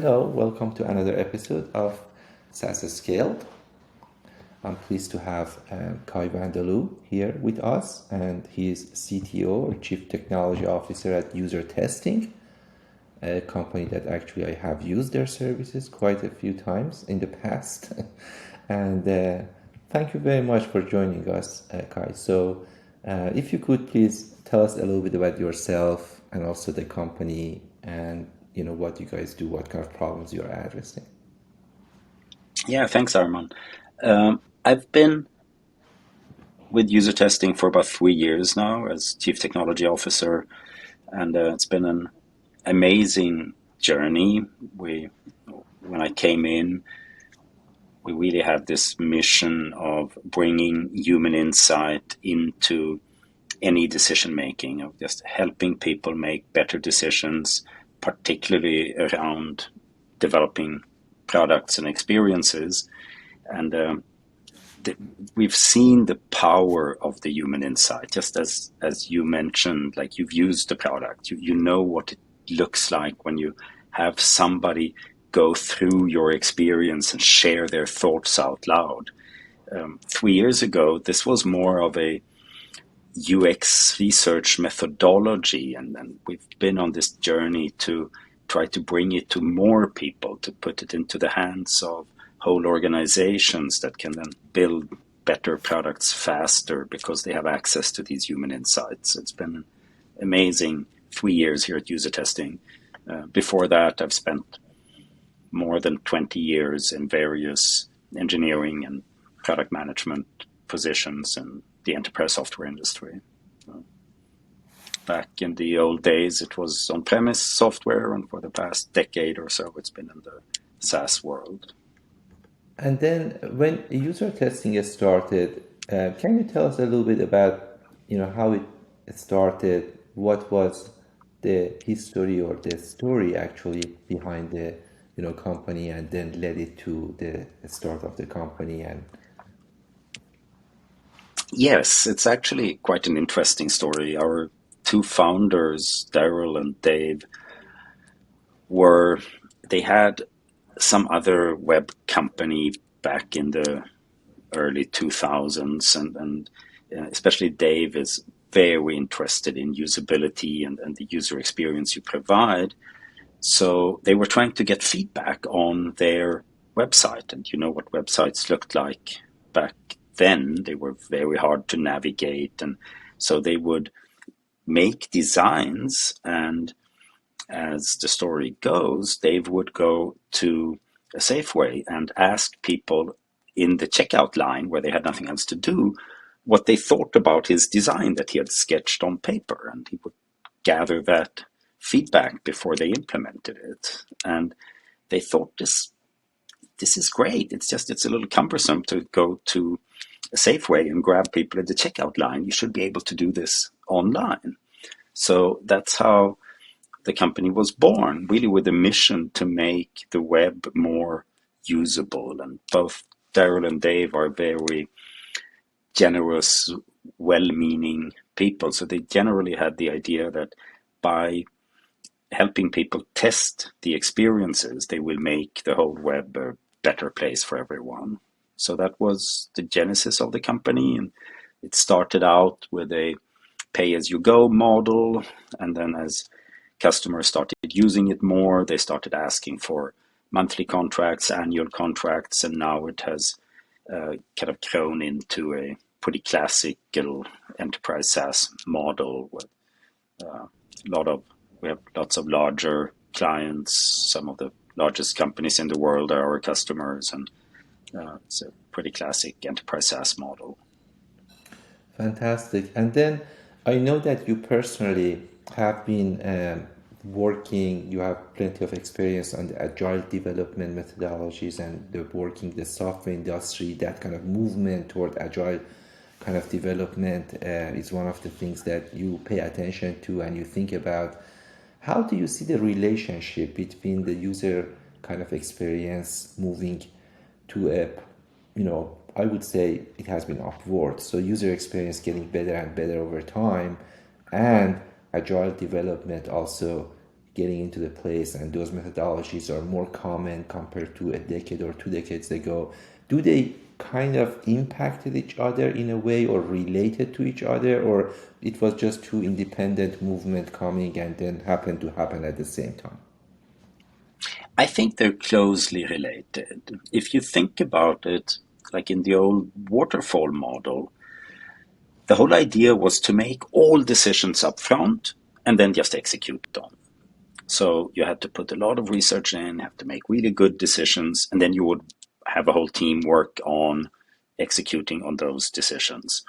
Hello, welcome to another episode of SaaS Scaled. I'm pleased to have Kajs here with us, and he's CTO or Chief Technology Officer at UserTesting, a company that actually I have used their services quite a few times in the past. and Thank you very much for joining us, Kajs. So if you could please tell us a little bit about yourself and also the company and what you guys do, what kind of problems you're addressing. Yeah, thanks, Arman. I've been with user testing for about 3 years now as Chief Technology Officer, and it's been an amazing journey. When I came in, we really had this mission of bringing human insight into any decision making, of just helping people make better decisions, particularly around developing products and experiences. And we've seen the power of the human insight, just as you mentioned, like you've used the product, you know what it looks like when you have somebody go through your experience and share their thoughts out loud. 3 years ago, this was more of a UX research methodology, and we've been on this journey to try to bring it to more people, to put it into the hands of whole organizations that can then build better products faster because they have access to these human insights. It's been an amazing 3 years here at User Testing. Before that, I've spent more than 20 years in various engineering and product management positions in the enterprise software industry. Back in the old days, it was on-premise software, and for the past decade or so, it's been in the SaaS world. And then when user testing started, can you tell us a little bit about, how it started? What was the history or the story actually behind the, company, and then led it to the start of the company? And Yes, it's actually quite an interesting story. Our two founders, Daryl and Dave, they had some other web company back in the early 2000s, and especially Dave is very interested in usability and the user experience you provide. So they were trying to get feedback on their website, and you know what websites looked like back then. They were very hard to navigate, and so they would make designs, and as the story goes, Dave would go to a Safeway and ask people in the checkout line where they had nothing else to do what they thought about his design that he had sketched on paper, and he would gather that feedback before they implemented it. And they thought this is great. It's a little cumbersome to go to a Safeway and grab people at the checkout line. You should be able to do this online. So that's how the company was born, really with a mission to make the web more usable. And both Daryl and Dave are very generous, well-meaning people. So they generally had the idea that by helping people test the experiences, they will make the whole web a better place for everyone. So that was the genesis of the company. And it started out with a pay-as-you-go model. And then as customers started using it more, they started asking for monthly contracts, annual contracts, and now it has kind of grown into a pretty classical enterprise SaaS model with we have lots of larger clients. Some of the largest companies in the world are our customers, and it's a pretty classic enterprise SaaS model. fantastic. And then I know that you personally have been working, you have plenty of experience on the agile development methodologies and the working the software industry. That kind of movement toward agile kind of development is one of the things that you pay attention to and you think about. How do you see the relationship between the user kind of experience moving to a, I would say it has been upward. So user experience getting better and better over time, and agile development also, getting into the place, and those methodologies are more common compared to a decade or 2 decades ago. Do they kind of impacted each other in a way or related to each other, or it was just two independent movement coming and then happened to happen at the same time? I think they're closely related. If you think about it, like in the old waterfall model, the whole idea was to make all decisions up front and then just execute on. So you had to put a lot of research in, have to make really good decisions, and then you would have a whole team work on executing on those decisions.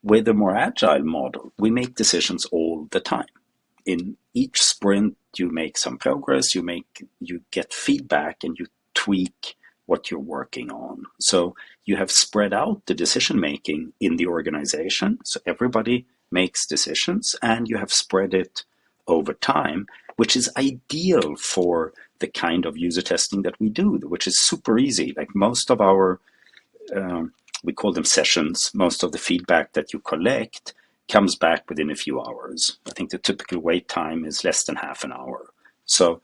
With a more agile model, we make decisions all the time. In each sprint, you make some progress, you get feedback, and you tweak what you're working on. So you have spread out the decision making in the organization, so everybody makes decisions, and you have spread it over time, which is ideal for the kind of user testing that we do, which is super easy. Like most of our, we call them sessions, most of the feedback that you collect comes back within a few hours. I think the typical wait time is less than half an hour. So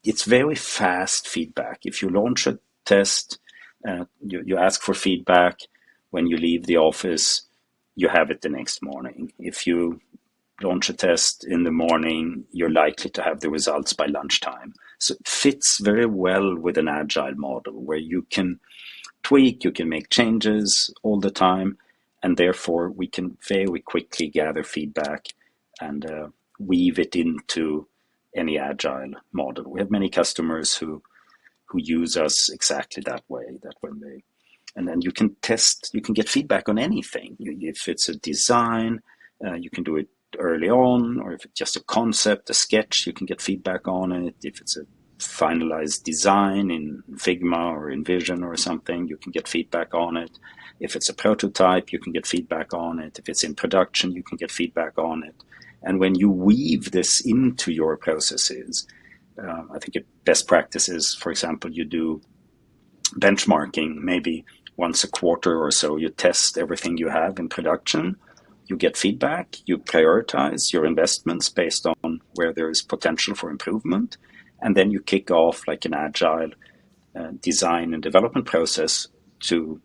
it's very fast feedback. If you launch a test, you ask for feedback. When you leave the office, you have it the next morning. If you launch a test in the morning, you're likely to have the results by lunchtime. So it fits very well with an agile model where you can tweak, you can make changes all the time, and therefore we can very quickly gather feedback and weave it into any agile model. We have many customers who use us exactly that way, that when they, and then you can test, you can get feedback on anything. If it's a design, you can do it early on, or if it's just a concept, a sketch, you can get feedback on it. If it's a finalized design in Figma or in Vision or something, you can get feedback on it. If it's a prototype, you can get feedback on it. If it's in production, you can get feedback on it. And when you weave this into your processes, I think best practice is, for example, you do benchmarking maybe once a quarter or so. You test everything you have in production. You get feedback, you prioritize your investments based on where there is potential for improvement, and then you kick off like an agile design and development process to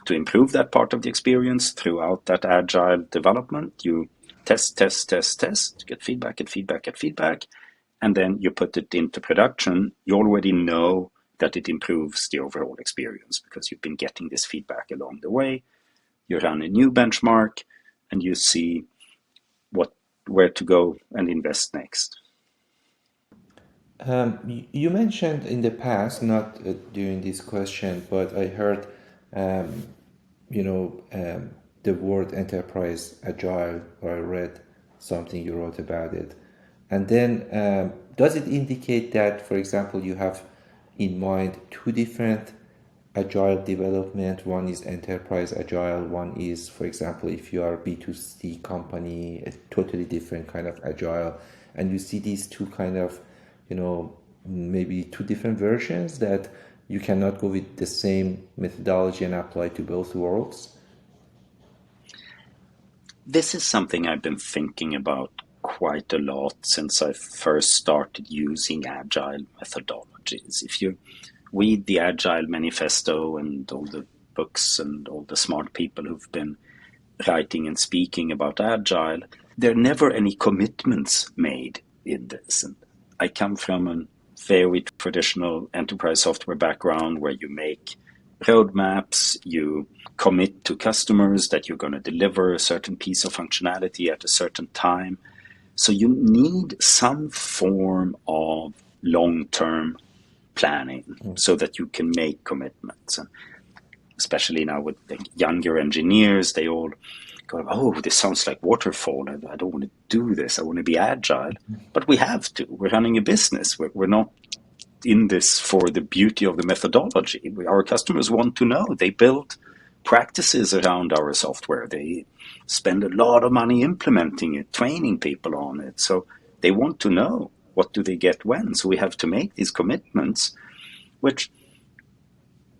improve that part of the experience throughout that agile development. You test, get feedback, and then you put it into production. You already know that it improves the overall experience because you've been getting this feedback along the way. You run a new benchmark, and you see where to go and invest next. You mentioned in the past, not during this question, but I heard, the word enterprise agile, or I read something you wrote about it. And then does it indicate that, for example, you have in mind two different agile development? One is enterprise agile, one is, for example, if you are a B2C company, a totally different kind of agile, and you see these two kind of, maybe two different versions that you cannot go with the same methodology and apply to both worlds? This is something I've been thinking about quite a lot since I first started using agile methodologies. If you read the Agile Manifesto and all the books and all the smart people who've been writing and speaking about Agile, there are never any commitments made in this. And I come from a very traditional enterprise software background where you make roadmaps, you commit to customers that you're going to deliver a certain piece of functionality at a certain time. So you need some form of long-term planning so that you can make commitments. And especially now with the younger engineers, they all go, oh, this sounds like waterfall. I don't want to do this. I want to be agile. But we have to. We're running a business. We're not in this for the beauty of the methodology. Our customers want to know. They build practices around our software. They spend a lot of money implementing it, training people on it. So they want to know what do they get when. So we have to make these commitments, which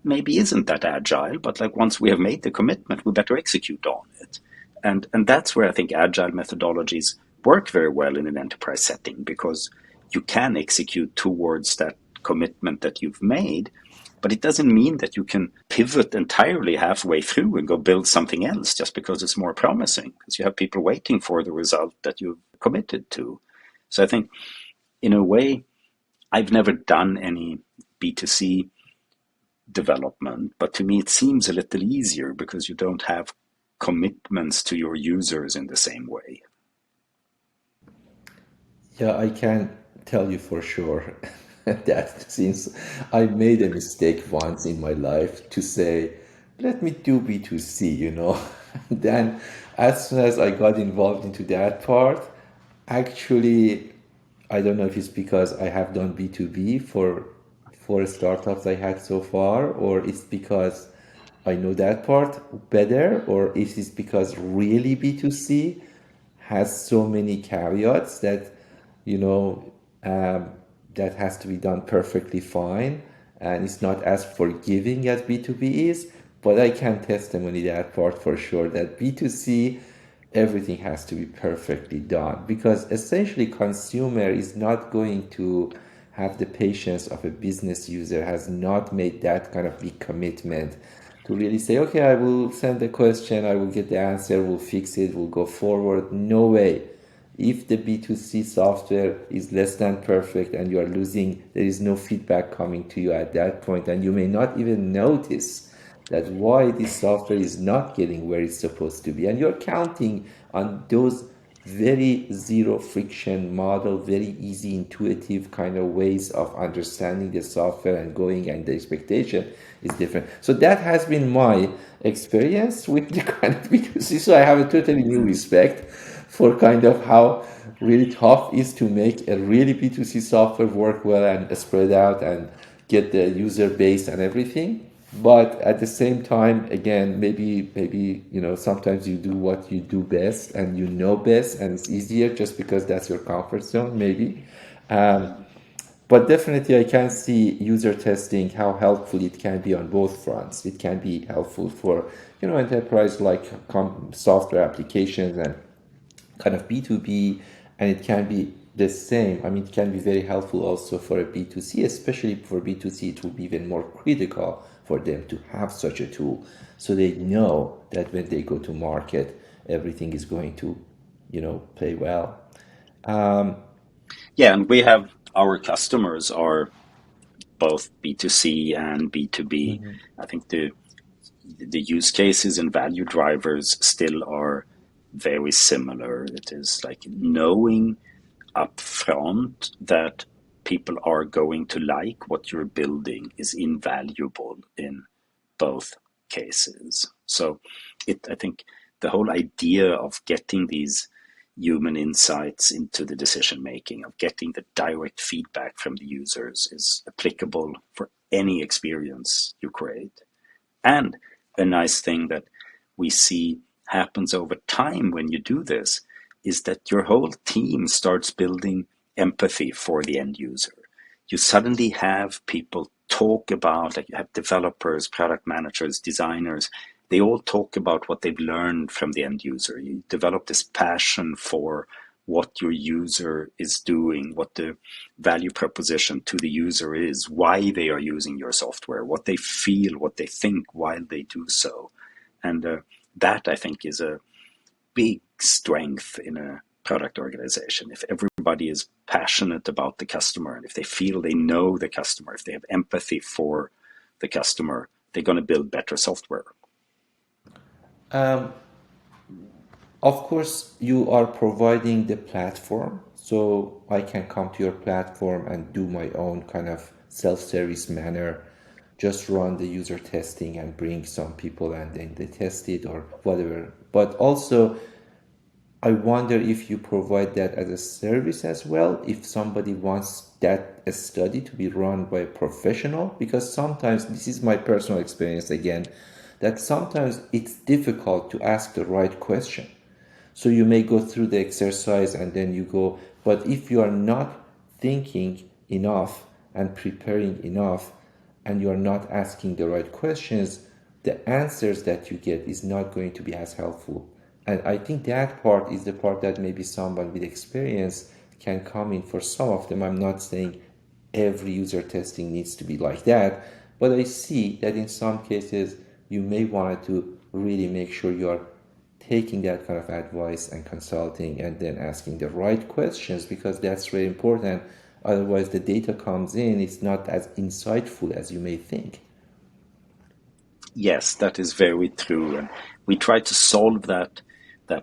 maybe isn't that agile, but like once we have made the commitment, we better execute on it. And that's where I think agile methodologies work very well in an enterprise setting, because you can execute towards that commitment that you've made. But it doesn't mean that you can pivot entirely halfway through and go build something else just because it's more promising, because you have people waiting for the result that you've committed to. So I think, in a way, I've never done any B2C development, but to me it seems a little easier because you don't have commitments to your users in the same way. Yeah, I can tell you for sure that since I made a mistake once in my life to say, let me do B2C, Then as soon as I got involved into that part, actually, I don't know if it's because I have done B2B for startups I had so far, or it's because I know that part better, or is it because really B2C has so many caveats that you know um, that has to be done perfectly fine, and it's not as forgiving as B2B is. But I can testimony that part for sure, that B2C, everything has to be perfectly done, because essentially consumer is not going to have the patience of a business user, has not made that kind of big commitment to really say, okay, I will send the question, I will get the answer, we'll fix it, we'll go forward. No way. If the B2C software is less than perfect and you are losing, there is no feedback coming to you at that point, and you may not even notice that why this software is not getting where it's supposed to be. And you're counting on those very zero friction model, very easy, intuitive kind of ways of understanding the software and going, and the expectation is different. So that has been my experience with the kind of B2C. So I have a totally new respect for kind of how really tough is to make a really B2C software work well and spread out and get the user base and everything. But at the same time, again, maybe sometimes you do what you do best and best, and it's easier just because that's your comfort zone, maybe. But definitely, I can see user testing, how helpful it can be on both fronts. It can be helpful for enterprise like software applications and kind of B2B, and it can be the same. I mean, it can be very helpful also for a B2C, especially for B2C. It will be even more critical for them to have such a tool, so they know that when they go to market, everything is going to, play well. Yeah, and we have our customers are both B2C and B2B. I think the use cases and value drivers still are very similar. It is like knowing upfront that people are going to like what you're building is invaluable in both cases. So I think the whole idea of getting these human insights into the decision making, of getting the direct feedback from the users, is applicable for any experience you create. And a nice thing that we see happens over time when you do this is that your whole team starts building empathy for the end user. You suddenly have people talk about, like you have developers, product managers, designers, they all talk about what they've learned from the end user. You develop this passion for what your user is doing, what the value proposition to the user is, why they are using your software, what they feel, what they think while they do so. And that, I think, is a big strength in a product organization. If everybody is passionate about the customer, and if they feel they know the customer, if they have empathy for the customer, they're going to build better software. Of course, you are providing the platform, so I can come to your platform and do my own kind of self-service manner, just run the user testing and bring some people and then they test it or whatever. But also, I wonder if you provide that as a service as well, if somebody wants that a study to be run by a professional, because sometimes, this is my personal experience again, that sometimes it's difficult to ask the right question. So you may go through the exercise and then you go, but if you are not thinking enough and preparing enough, and you are not asking the right questions, the answers that you get is not going to be as helpful. And I think that part is the part that maybe someone with experience can come in for some of them. I'm not saying every user testing needs to be like that, but I see that in some cases you may want to really make sure you are taking that kind of advice and consulting and then asking the right questions, because that's very important. Otherwise the data comes in, it's not as insightful as you may think. Yes, that is very true, and we try to solve that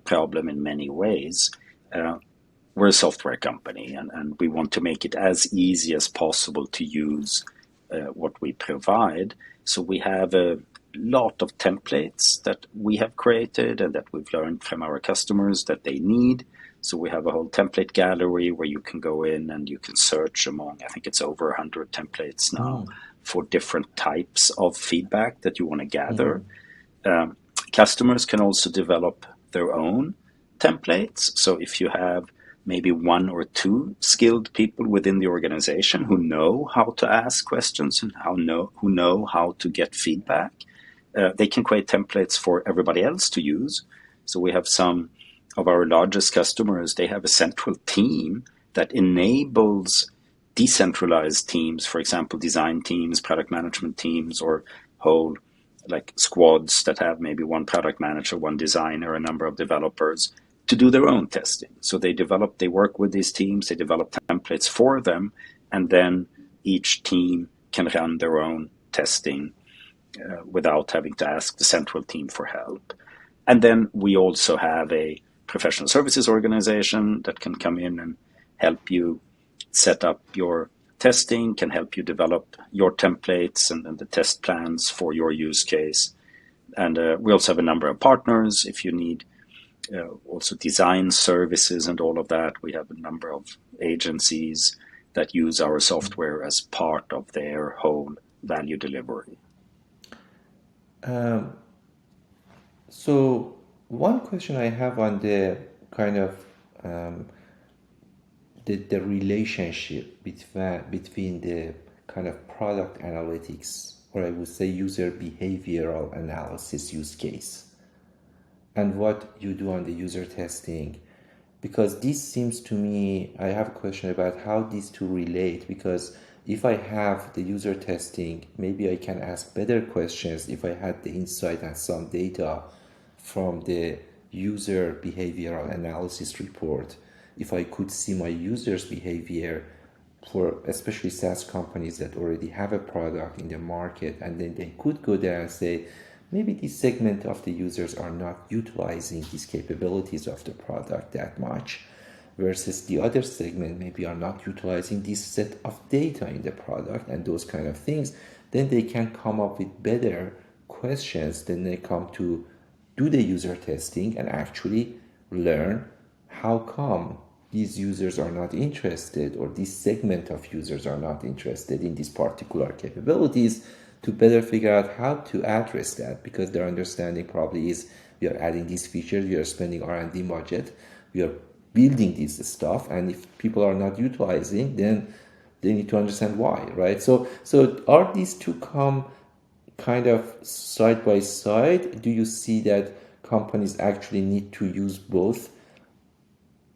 problem in many ways. We're a software company, and we want to make it as easy as possible to use what we provide. So we have a lot of templates that we have created and that we've learned from our customers that they need. So we have a whole template gallery where you can go in and you can search among, I think it's over 100 templates now, for different types of feedback that you want to gather. Customers can also develop their own templates. So if you have maybe one or two skilled people within the organization who know how to ask questions and who know how to get feedback, they can create templates for everybody else to use. So we have some of our largest customers, they have a central team that enables decentralized teams, for example, design teams, product management teams, or whole like squads that have maybe one product manager, one designer, a number of developers, to do their own testing. So they work with these teams, they develop templates for them, and then each team can run their own testing without having to ask the central team for help. And then we also have a professional services organization that can come in and help you set up your testing, can help you develop your templates and the test plans for your use case. And we also have a number of partners. If you need also design services and all of that, we have a number of agencies that use our software as part of their whole value delivery. So one question I have on the kind of the relationship between the kind of product analytics, or I would say user behavioral analysis use case, and what you do on the user testing, because this seems to me, I have a question about how these two relate, because if I have the user testing, maybe I can ask better questions if I had the insight and some data from the user behavioral analysis report. If I could see my users' behavior, for especially SaaS companies that already have a product in the market, and then they could go there and say, maybe this segment of the users are not utilizing these capabilities of the product that much, versus the other segment maybe are not utilizing this set of data in the product and those kind of things, then they can come up with better questions. Then they come to do the user testing and actually learn how come these users are not interested, or this segment of users are not interested in these particular capabilities, to better figure out how to address that, because their understanding probably is, we are adding these features, we are spending R&D budget, we are building this stuff, and if people are not utilizing, then they need to understand why, right? So are these two come kind of side by side? Do you see that companies actually need to use both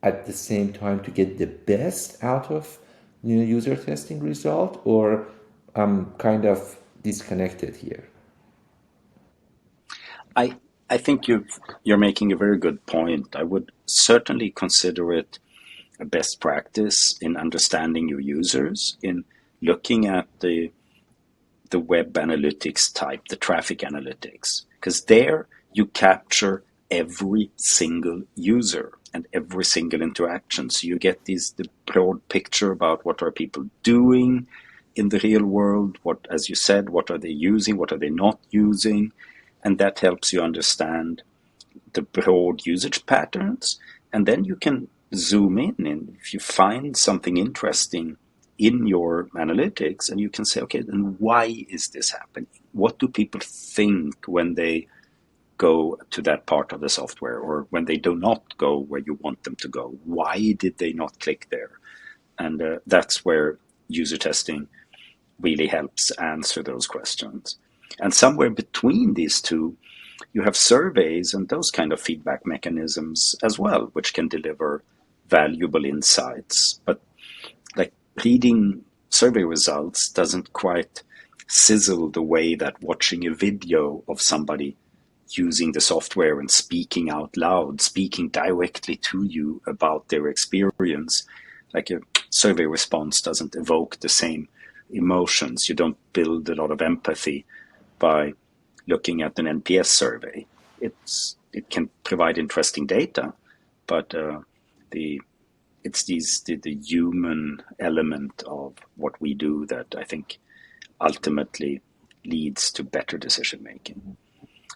at the same time to get the best out of user testing result, or I'm kind of disconnected here? I think you're making a very good point. I would certainly consider it a best practice in understanding your users, in looking at the web analytics type, the traffic analytics, because there you capture every single user and every single interaction. So you get the broad picture about what are people doing in the real world, what, as you said, what are they using, what are they not using, and that helps you understand the broad usage patterns. And then you can zoom in, and if you find something interesting in your analytics, and you can say, okay, then why is this happening? What do people think when they go to that part of the software, or when they do not go where you want them to go? Why did they not click there? And that's where user testing really helps answer those questions. And somewhere between these two, you have surveys and those kind of feedback mechanisms as well, which can deliver valuable insights. But like reading survey results doesn't quite sizzle the way that watching a video of somebody using the software and speaking out loud, speaking directly to you about their experience. Like a survey response doesn't evoke the same emotions. You don't build a lot of empathy by looking at an NPS survey. It can provide interesting data, but it's the human element of what we do that I think ultimately leads to better decision making.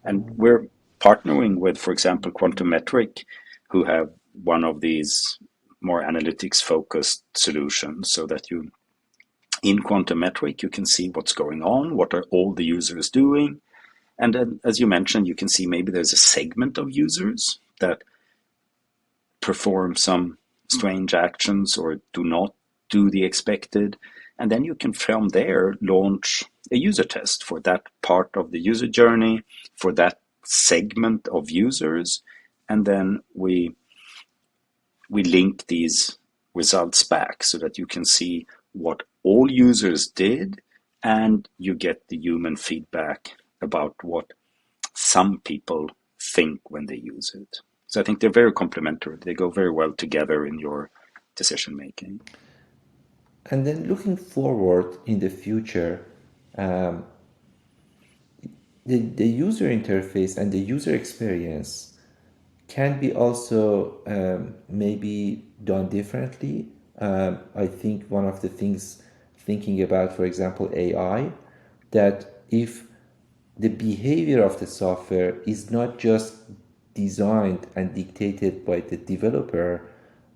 And we're partnering with, for example, Quantometric, who have one of these more analytics-focused solutions, so that in Quantometric, you can see what's going on, what are all the users doing. And then, as you mentioned, you can see maybe there's a segment of users that perform some strange actions or do not do the expected. And then you can from there launch a user test for that part of the user journey, for that segment of users. And then we link these results back so that you can see what all users did, and you get the human feedback about what some people think when they use it. So I think they're very complementary. They go very well together in your decision making. And then looking forward in the future, um, the user interface and the user experience can be also maybe done differently. I think one of the things thinking about, for example, AI, that if the behavior of the software is not just designed and dictated by the developer,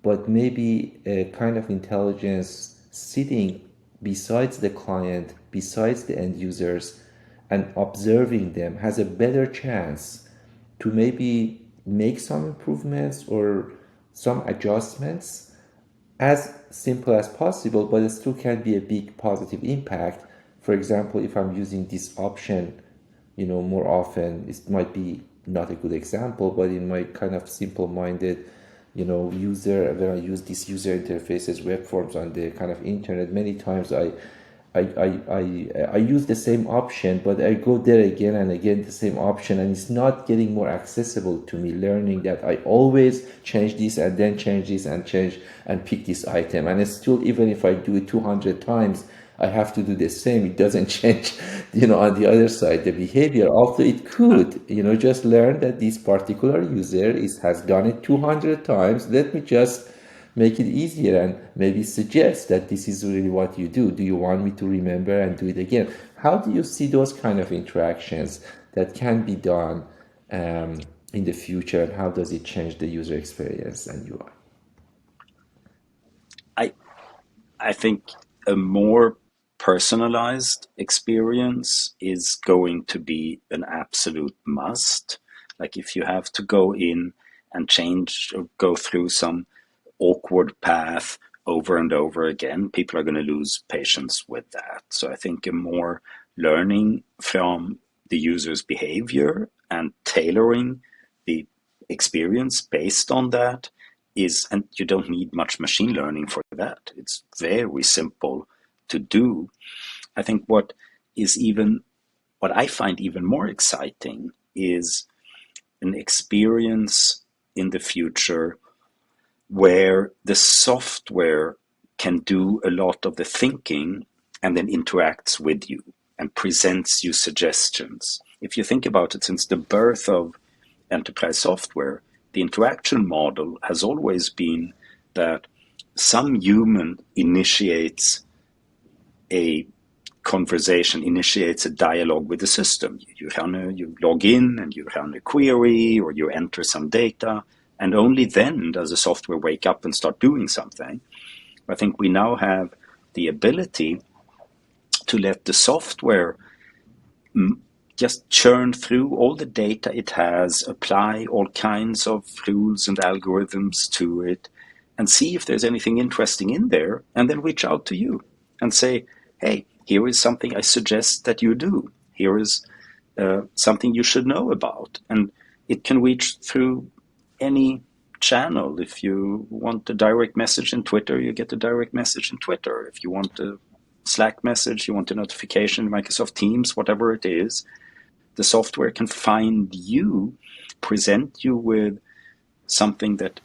but maybe a kind of intelligence sitting besides the client, besides the end users, and observing them has a better chance to maybe make some improvements or some adjustments as simple as possible, but it still can be a big positive impact. For example, if I'm using this option, more often, it might be not a good example, but in my kind of simple-minded, user, when I use these user interfaces, web forms on the kind of internet, many times I use the same option, but I go there again and again, the same option, and it's not getting more accessible to me, learning that I always change this and then change this and change and pick this item. And it's still, even if I do it 200 times, I have to do the same. It doesn't change, on the other side, the behavior. Although it could, just learn that this particular user has done it 200 times. Let me just make it easier and maybe suggest that this is really what you do. Do you want me to remember and do it again? How do you see those kind of interactions that can be done in the future, and how does it change the user experience and UI? I think a more personalized experience is going to be an absolute must. Like if you have to go in and change or go through some awkward path over and over again, people are going to lose patience with that. So I think a more learning from the user's behavior and tailoring the experience based on that is, and you don't need much machine learning for that. It's very simple to do. I think what I find even more exciting is an experience in the future where the software can do a lot of the thinking and then interacts with you and presents you suggestions. If you think about it, since the birth of enterprise software, the interaction model has always been that some human initiates a conversation, initiates a dialogue with the system. You log in and you run a query or you enter some data, and only then does the software wake up and start doing something. I think we now have the ability to let the software just churn through all the data it has, apply all kinds of rules and algorithms to it, and see if there's anything interesting in there, and then reach out to you and say, hey, here is something I suggest that you do. Here is something you should know about. And it can reach through any channel. If you want a direct message in Twitter, you get a direct message in Twitter. If you want a Slack message, you want a notification in Microsoft Teams, whatever it is, the software can find you, present you with something that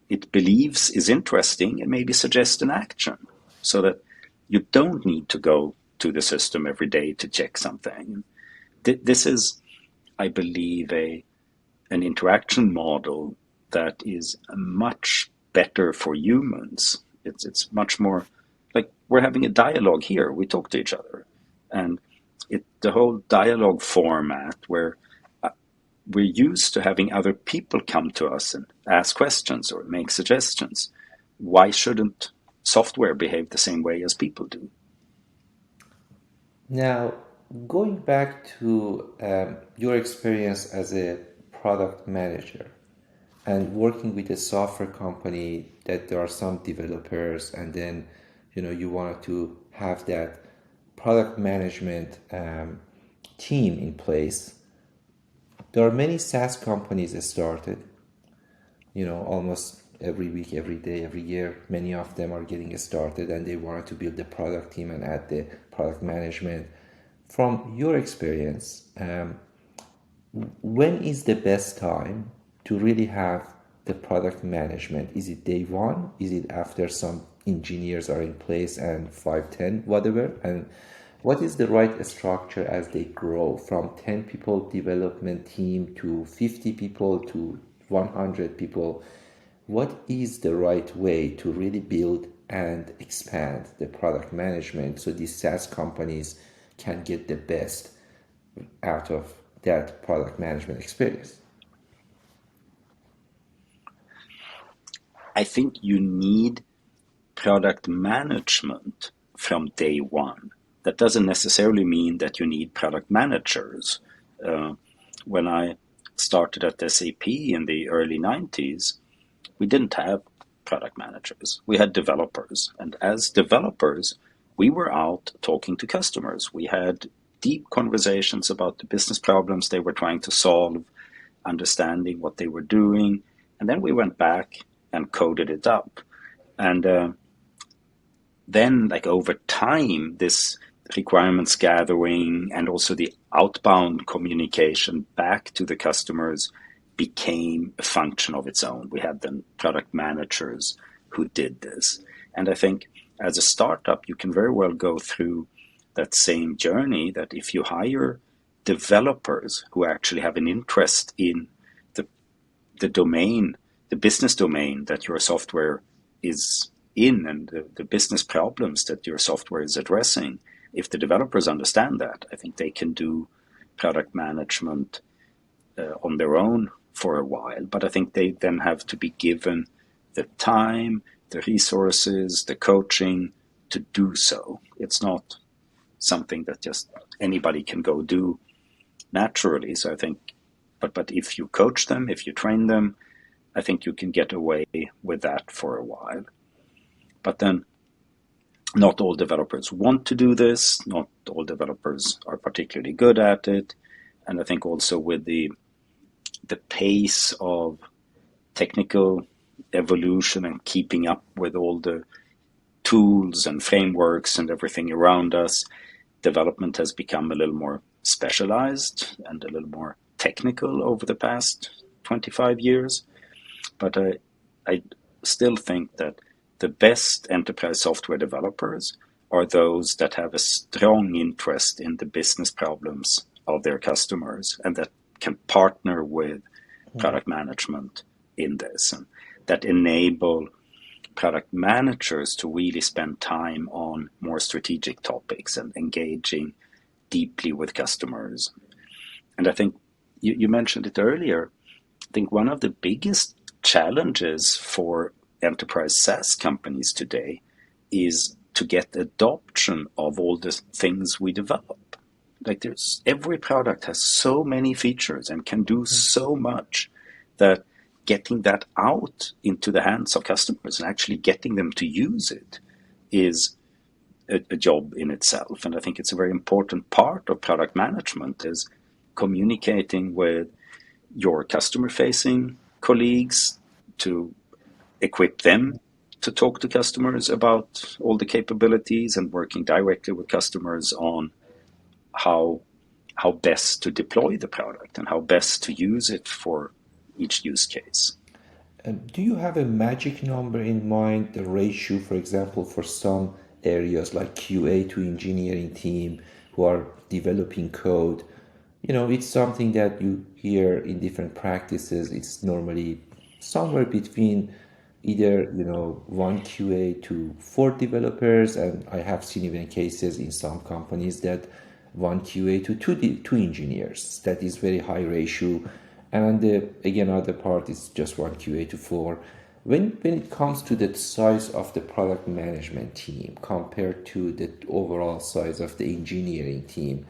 it believes is interesting, and maybe suggest an action, so that you don't need to go to the system every day to check something. This is, I believe, an interaction model that is much better for humans. It's much more like we're having a dialogue here. We talk to each other, and the whole dialogue format where we're used to having other people come to us and ask questions or make suggestions. Why shouldn't software behave the same way as people do? Now, going back to your experience as a product manager and working with a software company that there are some developers, and then you wanted to have that product management team in place. There are many SaaS companies that started, almost every week, every day, every year. Many of them are getting started and they wanted to build the product team and add the product management. From your experience, when is the best time to really have the product management? Is it day one? Is it after some engineers are in place and 5, 10, whatever? And what is the right structure as they grow from 10 people development team to 50 people to 100 people? What is the right way to really build and expand the product management so these SaaS companies can get the best out of that product management experience? I think you need product management from day one. That doesn't necessarily mean that you need product managers. When I started at SAP in the early 90s, we didn't have product managers. We had developers. And as developers, we were out talking to customers. We had deep conversations about the business problems they were trying to solve, understanding what they were doing. And then we went back and coded it up. And then, like over time, this requirements gathering and also the outbound communication back to the customers became a function of its own. We had then product managers who did this. And I think as a startup, you can very well go through that same journey, that if you hire developers who actually have an interest in the domain, the business domain that your software is in, and the business problems that your software is addressing, if the developers understand that, I think they can do product management on their own for a while. But I think they then have to be given the time, the resources, the coaching to do so. It's not something that just anybody can go do naturally. So I think, but if you coach them, if you train them, I think you can get away with that for a while. But then not all developers want to do this. Not all developers are particularly good at it. And I think also with the pace of technical evolution and keeping up with all the tools and frameworks and everything around us, development has become a little more specialized and a little more technical over the past 25 years. But I still think that the best enterprise software developers are those that have a strong interest in the business problems of their customers and that can partner with product management in this, and that enable product managers to really spend time on more strategic topics and engaging deeply with customers. And I think you mentioned it earlier. I think one of the biggest challenges for enterprise SaaS companies today is to get adoption of all the things we develop. Like every product has so many features and can do so much that getting that out into the hands of customers and actually getting them to use it is a job in itself. And I think it's a very important part of product management is communicating with your customer-facing colleagues, to equip them to talk to customers about all the capabilities and working directly with customers on how best to deploy the product and how best to use it for each use case. Do you have a magic number in mind, the ratio, for example, for some areas like QA to engineering team who are developing code? It's something that you hear in different practices. It's normally somewhere between either, one QA to four developers, and I have seen even cases in some companies that one QA to two engineers. That is very high ratio. And the again other part is just one QA to four. When it comes to the size of the product management team compared to the overall size of the engineering team,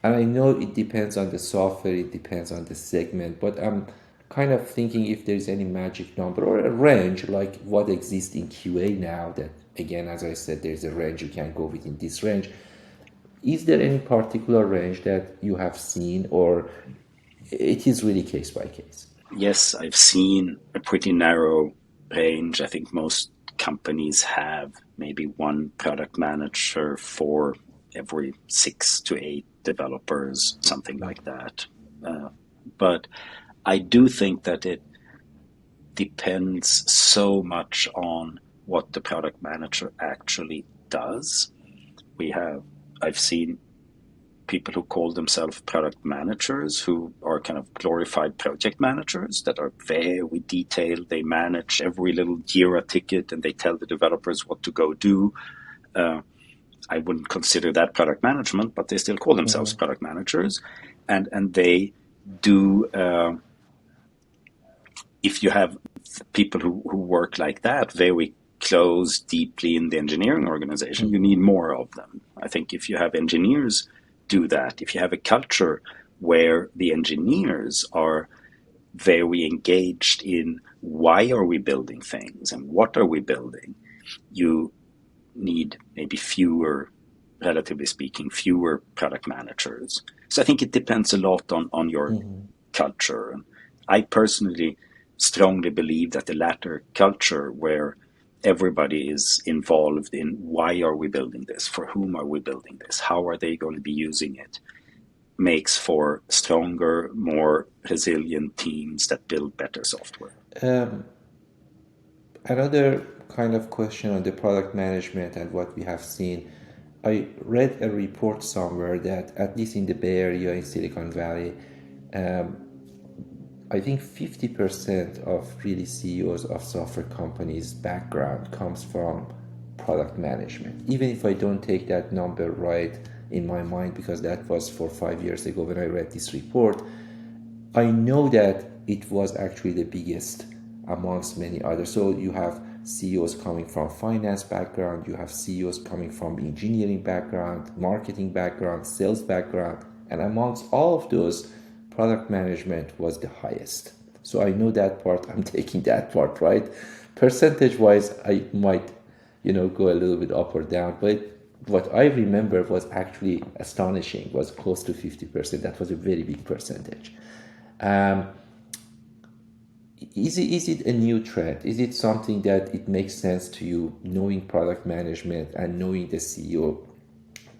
and I know it depends on the software, it depends on the segment, but I'm kind of thinking if there's any magic number or a range like what exists in QA now, that again, as I said, there's a range, you can go within this range. Is there any particular range that you have seen, or it is really case by case? Yes, I've seen a pretty narrow range. I think most companies have maybe one product manager for every 6 to 8 developers, something like that. But I do think that it depends so much on what the product manager actually does. I've seen people who call themselves product managers who are kind of glorified project managers that are very detailed. They manage every little Jira ticket and they tell the developers what to go do. I wouldn't consider that product management, but they still call themselves product managers. And they do, if you have people who work like that, very close, deeply in the engineering organization, you need more of them. I think if you have engineers do that, if you have a culture where the engineers are very engaged in why are we building things and what are we building, you need maybe relatively speaking, fewer product managers. So I think it depends a lot on your culture. And I personally strongly believe that the latter culture, where everybody is involved in why are we building this, for whom are we building this, how are they going to be using it, makes for stronger, more resilient teams that build better software. Another kind of question on the product management and what we have seen. I read a report somewhere that at least in the Bay Area in Silicon Valley, I think 50% of really CEOs of software companies' background comes from product management. Even if I don't take that number right in my mind, because that was 5 years ago when I read this report, I know that it was actually the biggest amongst many others. So you have CEOs coming from finance background, you have CEOs coming from engineering background, marketing background, sales background, and amongst all of those, product management was the highest. So I know that part, I'm taking that part, right? Percentage wise, I might, go a little bit up or down, but what I remember was actually astonishing, was close to 50%. That was a very big percentage. Is it a new trend? Is it something that it makes sense to you, knowing product management and knowing the CEO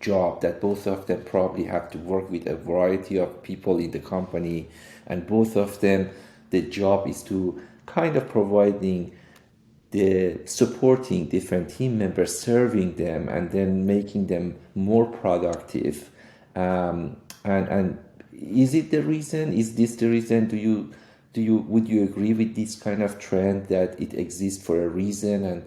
job, that both of them probably have to work with a variety of people in the company, and both of them, the job is to kind of providing the supporting different team members, serving them, and then making them more productive. And is it the reason? Is this the reason? Would you agree with this kind of trend that it exists for a reason, and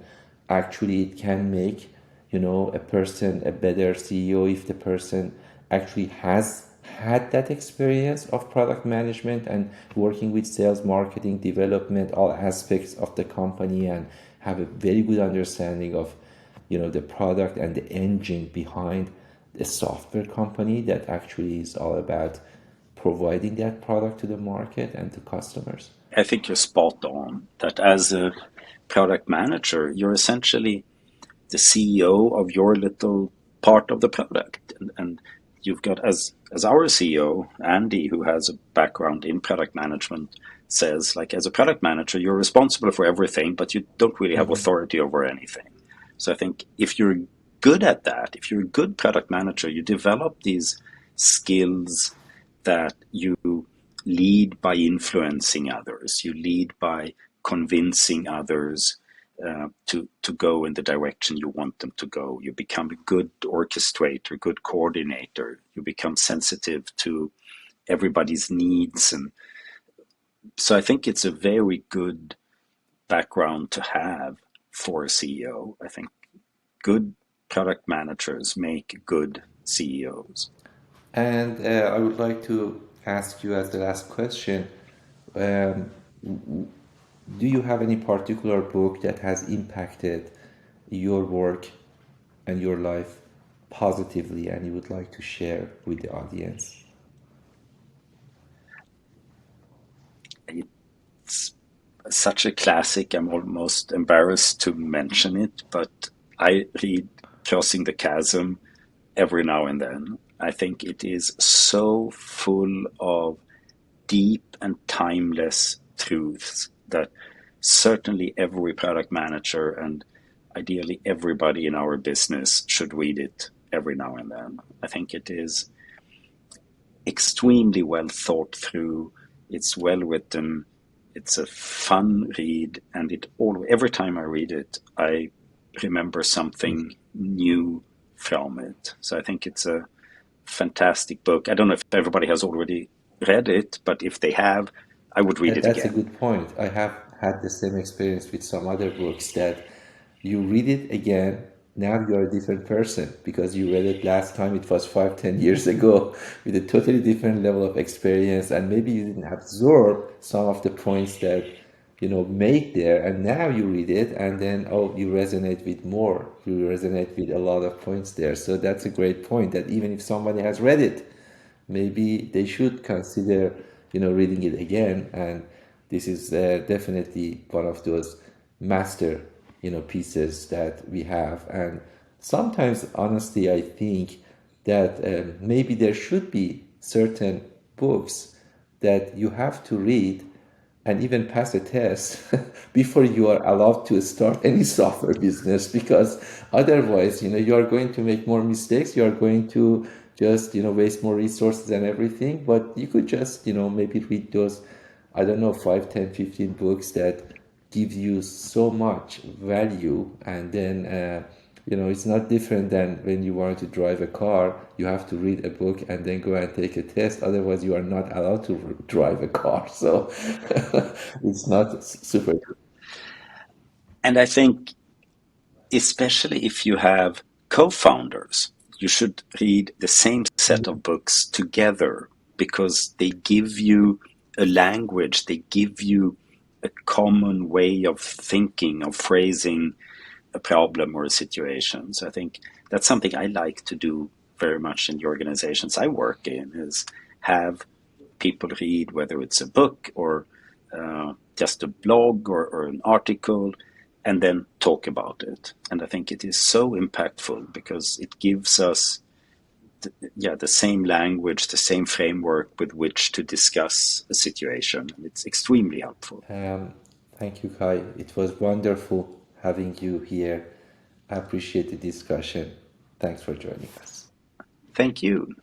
actually it can make a person a better CEO if the person actually has had that experience of product management and working with sales, marketing, development, all aspects of the company, and have a very good understanding of the product and the engine behind the software company that actually is all about providing that product to the market and to customers? I think you're spot on that as a product manager, you're essentially the CEO of your little part of the product. And you've got, as our CEO, Andy, who has a background in product management, says, like, as a product manager, you're responsible for everything, but you don't really have authority over anything. So I think if you're good at that, if you're a good product manager, you develop these skills that you lead by influencing others, you lead by convincing others to go in the direction you want them to go. You become a good orchestrator, good coordinator. You become sensitive to everybody's needs. And so I think it's a very good background to have for a CEO. I think good product managers make good CEOs. And I would like to ask you as the last question, um, do you have any particular book that has impacted your work and your life positively and you would like to share with the audience? It's such a classic, I'm almost embarrassed to mention it, but I read Crossing the Chasm every now and then. I think it is so full of deep and timeless truths that certainly every product manager and ideally everybody in our business should read it every now and then. I think it is extremely well thought through. It's well written. It's a fun read, and every time I read it, I remember something new from it. So I think it's a fantastic book. I don't know if everybody has already read it, but if they have, I would read it That's a again. good point. I have had the same experience with some other books that you read it again. Now you're a different person because you read it last time, it was 5, 10 years ago with a totally different level of experience, and maybe you didn't absorb some of the points that made there, and now you read it and then you resonate with more. You resonate with a lot of points there. So that's a great point that even if somebody has read it, maybe they should consider reading it again. And this is definitely one of those master pieces that we have. And sometimes honestly I think that maybe there should be certain books that you have to read and even pass a test before you are allowed to start any software business, because otherwise you are going to make more mistakes, you are going to just waste more resources and everything. But you could just maybe read those, I don't know, 5, 10, 15 books that give you so much value. And then it's not different than when you want to drive a car. You have to read a book and then go and take a test. Otherwise, you are not allowed to drive a car. So it's not super. And I think, especially if you have co-founders, you should read the same set of books together because they give you a language, they give you a common way of thinking, of phrasing a problem or a situation. So I think that's something I like to do very much in the organizations I work in, is have people read, whether it's a book or just a blog or an article, and then talk about it. And I think it is so impactful because it gives us the same language, the same framework with which to discuss a situation. And it's extremely helpful. Thank you, Kai. It was wonderful having you here. I appreciate the discussion. Thanks for joining us. Thank you.